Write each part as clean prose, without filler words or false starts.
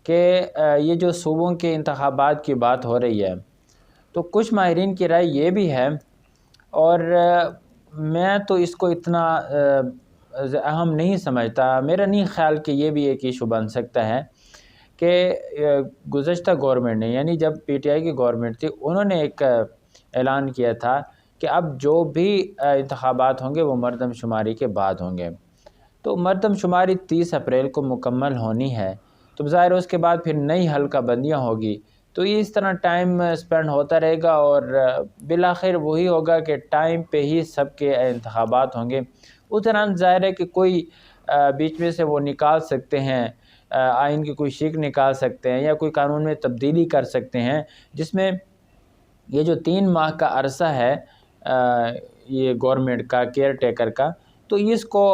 कि ये जो सूबों के इंतखाबात की बात हो रही है, तो कुछ माहिरीन की राय ये भी है, और मैं तो इसको इतना अहम नहीं समझता। मेरा नहीं ख्याल कि ये भी एक इशू बन सकता है कि गुज़श्ता गवर्नमेंट ने, यानी जब पीटीआई की गवर्नमेंट थी, उन्होंने एक ऐलान किया था कि अब जो भी इंतखाबात होंगे वो मरदमशुमारी के बाद होंगे। तो मरदमशुमारी 30 अप्रैल को मुकम्मल होनी है, तो ज़ाहिर है उसके बाद फिर नई हल्का बंदियाँ होगी। तो ये इस तरह टाइम स्पेंड होता रहेगा और बिलाखिर वही होगा कि टाइम पे ही सबके इंतखाबात होंगे। उस दौरान ज़ाहिर है कि कोई बीच में से वो निकाल सकते हैं, आइन की कोई शिक निकाल सकते हैं या कोई कानून में तब्दीली कर सकते हैं, जिसमें ये जो 3 माह का अरसा है ये गवर्नमेंट का, केयर टेकर का, तो इसको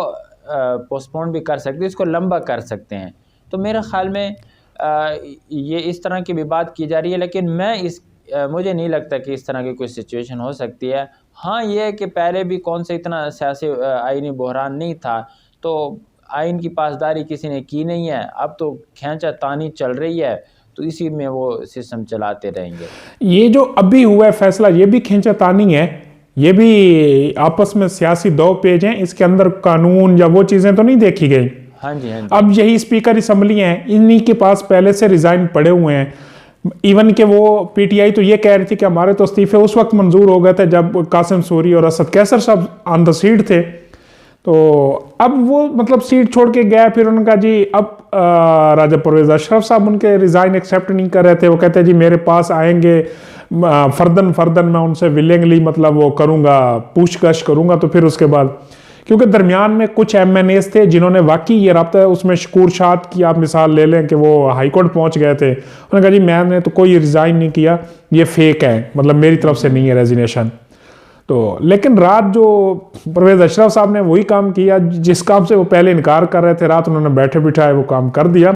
पोस्टपोन भी कर सकते हैं, इसको लंबा कर सकते हैं। तो मेरे ख़्याल में ये इस तरह की भी बात की जा रही है, लेकिन मुझे नहीं लगता कि इस तरह की कोई सिचुएशन हो सकती है। हाँ, ये है कि पहले भी कौन सा इतना सियासी आइनी बहरान नहीं था, तो आइन की पासदारी किसी ने की नहीं है। अब तो खींचातानी चल रही है, तो इसी में वो सिस्टम चलाते रहेंगे। ये जो अभी हुआ है फैसला, ये भी खींचातानी है, ये भी आपस में सियासी दो पेज हैं, इसके अंदर कानून या वो चीजें तो नहीं देखी गई। हाँ जी, हाँ जी। अब यही स्पीकर असम्बली हैं, इन्हीं के पास पहले से रिजाइन पड़े हुए हैं। इवन के वो पीटीआई तो ये कह रही थी कि हमारे तो इस्तीफे उस वक्त मंजूर हो गए थे जब कासिम सूरी और असद कैसर साहब ऑन द सीट थे। तो अब वो मतलब सीट छोड़ के गया, फिर उनका जी अब राजा परवेज अशरफ साहब उनके रिजाइन एक्सेप्ट नहीं कर रहे थे। वो कहते हैं जी मेरे पास आएंगे, फर्दन मैं उनसे विलिंगली मतलब वो करूंगा, पूछताछ करूंगा। तो फिर उसके बाद क्योंकि दरमियान में कुछ एमएनएस थे जिन्होंने वाकई ये रब्ता, उसमें शकूर शाद की आप मिसाल ले लें कि वो हाईकोर्ट पहुंच गए थे, उन्होंने कहा जी मैंने तो कोई रिजाइन नहीं किया, ये फेक है, मतलब मेरी तरफ से नहीं है रेजिग्नेशन। तो लेकिन रात जो परवेज अशरफ साहब ने वही काम किया जिस काम से वो पहले इनकार कर रहे थे, रात उन्होंने बैठे बिठाए वो काम कर दिया।